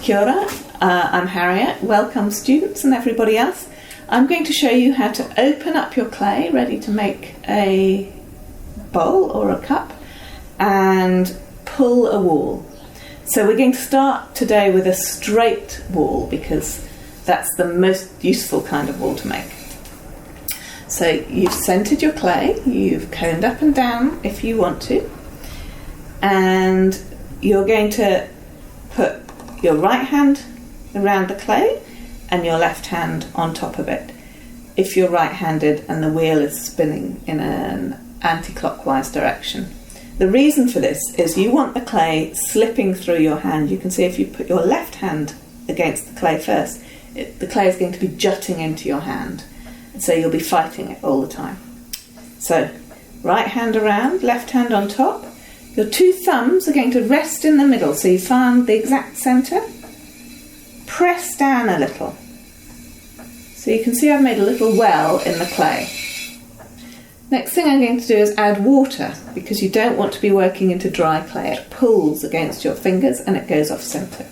Kia ora, I'm Harriet. Welcome students and everybody else. I'm going to show you how to open up your clay ready to make a bowl or a cup and pull a wall. So we're going to start today with a straight wall because that's the most useful kind of wall to make. So you've centered your clay, you've coned up and down if you want to, and you're going to put your right hand around the clay and your left hand on top of it if you're right-handed and the wheel is spinning in an anti-clockwise direction. The reason for this is you want the clay slipping through your hand. You can see if you put your left hand against the clay first, the clay is going to be jutting into your hand, and so you'll be fighting it all the time. So right hand around, left hand on top. Your two thumbs are going to rest in the middle, so you find the exact centre. Press down a little. So you can see I've made a little well in the clay. Next thing I'm going to do is add water, because you don't want to be working into dry clay. It pulls against your fingers and it goes off centre.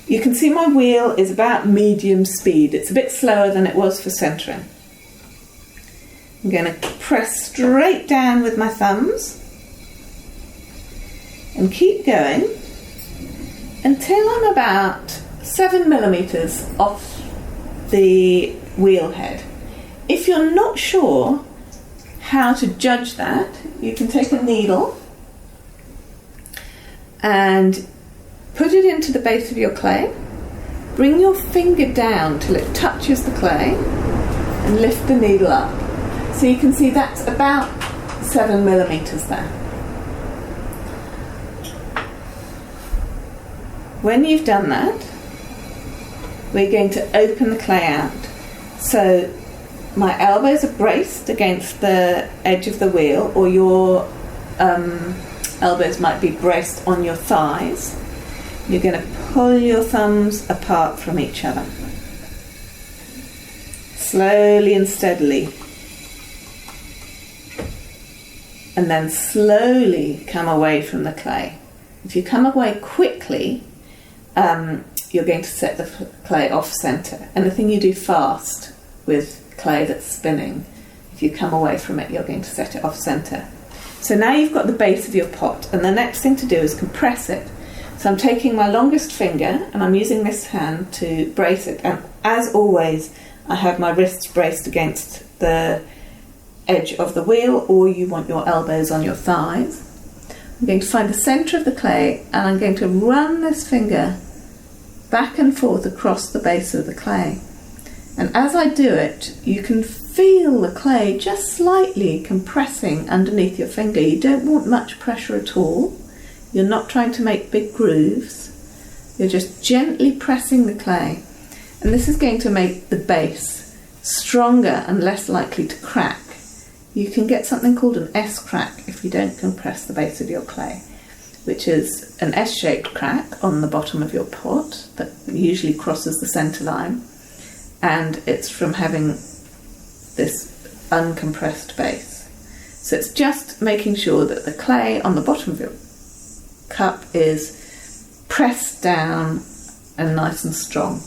You can see my wheel is about medium speed. It's a bit slower than it was for centering. I'm going to press straight down with my thumbs and keep going until I'm about 7 millimeters off the wheel head. If you're not sure how to judge that, you can take a needle and put it into the base of your clay, bring your finger down till it touches the clay and lift the needle up. So you can see that's about 7 millimeters there. When you've done that, we're going to open the clay out. So my elbows are braced against the edge of the wheel, or your elbows might be braced on your thighs. You're going to pull your thumbs apart from each other. Slowly and steadily. And then slowly come away from the clay. If you come away quickly, you're going to set the clay off centre. Anything you do fast with clay that's spinning, if you come away from it, you're going to set it off centre. So now you've got the base of your pot, and the next thing to do is compress it. So I'm taking my longest finger and I'm using this hand to brace it, and as always I have my wrists braced against the edge of the wheel, or you want your elbows on your thighs. I'm going to find the centre of the clay and I'm going to run this finger back and forth across the base of the clay. And as I do it, you can feel the clay just slightly compressing underneath your finger. You don't want much pressure at all. You're not trying to make big grooves. You're just gently pressing the clay. And this is going to make the base stronger and less likely to crack. You can get something called an S-crack if you don't compress the base of your clay, which is an S-shaped crack on the bottom of your pot that usually crosses the centre line, and it's from having this uncompressed base. So it's just making sure that the clay on the bottom of your cup is pressed down and nice and strong.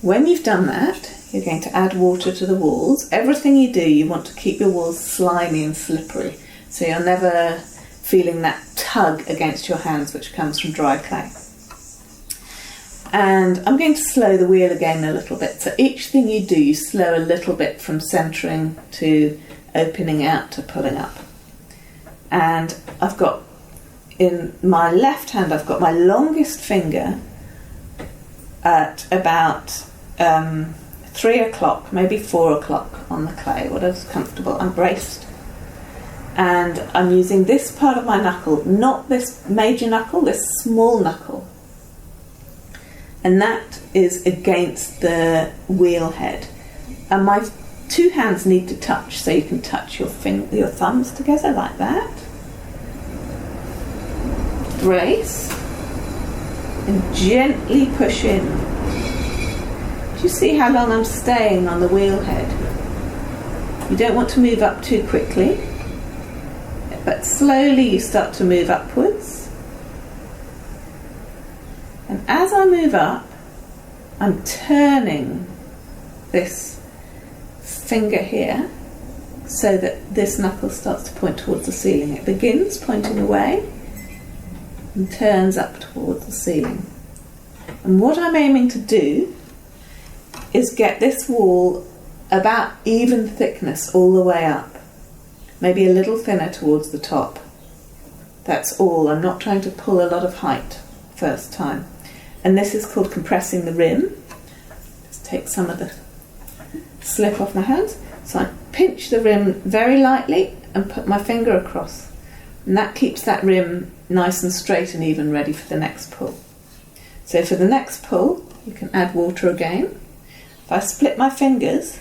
When you've done that, you're going to add water to the walls. Everything you do, you want to keep your walls slimy and slippery, so you're never feeling that tug against your hands which comes from dry clay. And I'm going to slow the wheel again a little bit. So each thing you do, you slow a little bit, from centering to opening out to pulling up. And I've got, in my left hand, I've got my longest finger at about 3 o'clock, maybe 4 o'clock on the clay, whatever's comfortable. I'm braced. And I'm using this part of my knuckle, not this major knuckle, this small knuckle. And that is against the wheel head. And my two hands need to touch, so you can touch your thumbs together like that. Brace. And gently push in. Do you see how long I'm staying on the wheel head? You don't want to move up too quickly, but slowly you start to move upwards. And as I move up, I'm turning this finger here so that this knuckle starts to point towards the ceiling. It begins pointing away and turns up towards the ceiling. And what I'm aiming to do is get this wall about even thickness all the way up, maybe a little thinner towards the top. That's all. I'm not trying to pull a lot of height first time. And this is called compressing the rim. Just take some of the slip off my hands. So I pinch the rim very lightly and put my finger across. And that keeps that rim nice and straight and even, ready for the next pull. So for the next pull, you can add water again. If I split my fingers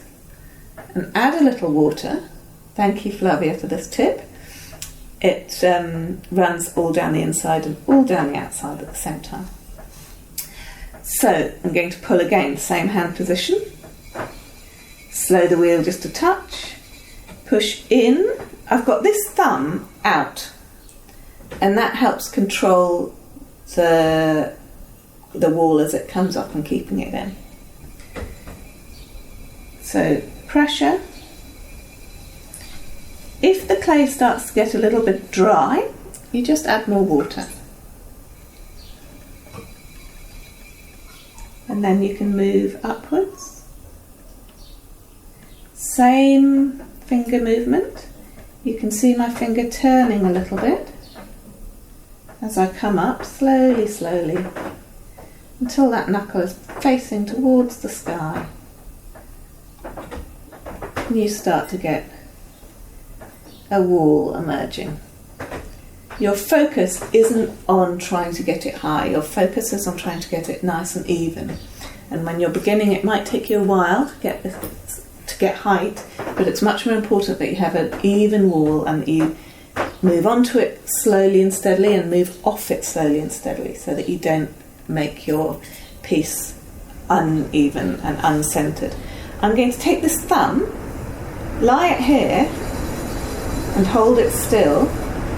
and add a little water, thank you Flavia for this tip, it runs all down the inside and all down the outside at the same time. So I'm going to pull again, same hand position. Slow the wheel just a touch. Push in. I've got this thumb out, and that helps control the wall as it comes up and keeping it in. So pressure. If the clay starts to get a little bit dry, you just add more water. And then you can move upwards. Same finger movement. You can see my finger turning a little bit as I come up slowly, slowly, until that knuckle is facing towards the sky. And you start to get a wall emerging. Your focus isn't on trying to get it high, your focus is on trying to get it nice and even. And when you're beginning, it might take you a while to get height, but it's much more important that you have an even wall and that you move onto it slowly and steadily and move off it slowly and steadily, so that you don't make your piece uneven and uncentered. I'm going to take this thumb, lie it here, and hold it still,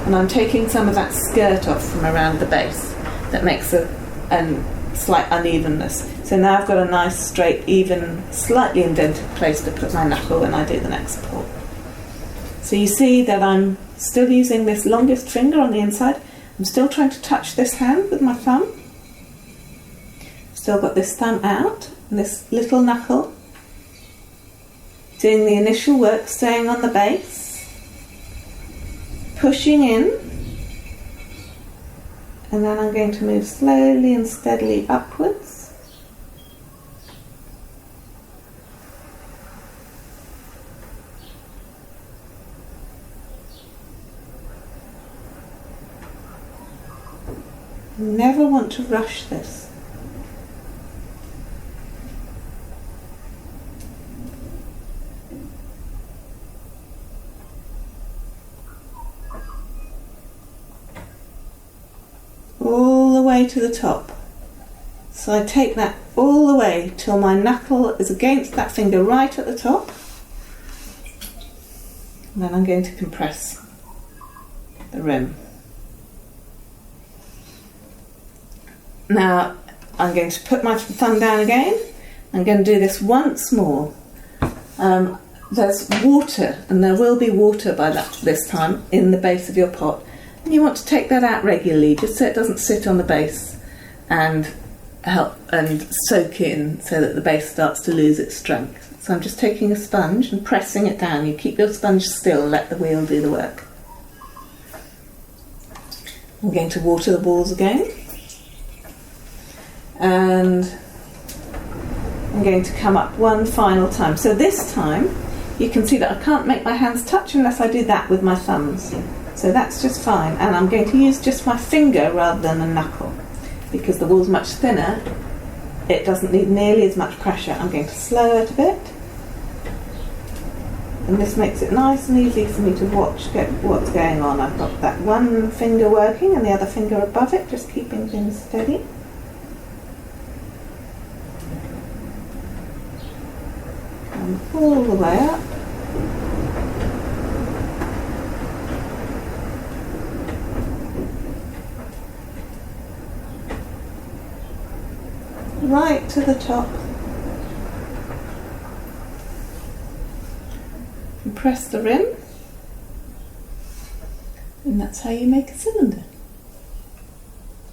and I'm taking some of that skirt off from around the base that makes a slight unevenness. So now I've got a nice, straight, even, slightly indented place to put my knuckle when I do the next pull. So you see that I'm still using this longest finger on the inside. I'm still trying to touch this hand with my thumb. Still got this thumb out and this little knuckle. Doing the initial work, staying on the base. Pushing in, and then I'm going to move slowly and steadily upwards. You never want to rush this. All the way to the top. So I take that all the way till my knuckle is against that finger right at the top. And then I'm going to compress the rim. Now I'm going to put my thumb down again. I'm going to do this once more. There's water, and there will be water by this time in the base of your pot. And you want to take that out regularly, just so it doesn't sit on the base and help and soak in, so that the base starts to lose its strength. So I'm just taking a sponge and pressing it down. You keep your sponge still, let the wheel do the work. I'm going to water the balls again. And I'm going to come up one final time. So this time, you can see that I can't make my hands touch unless I do that with my thumbs. So that's just fine, and I'm going to use just my finger rather than a knuckle, because the wall's much thinner, it doesn't need nearly as much pressure. I'm going to slow it a bit, and this makes it nice and easy for me to watch what's going on. I've got that one finger working and the other finger above it, just keeping things steady. Come all the way up. right to the top. You press the rim, and that's how you make a cylinder.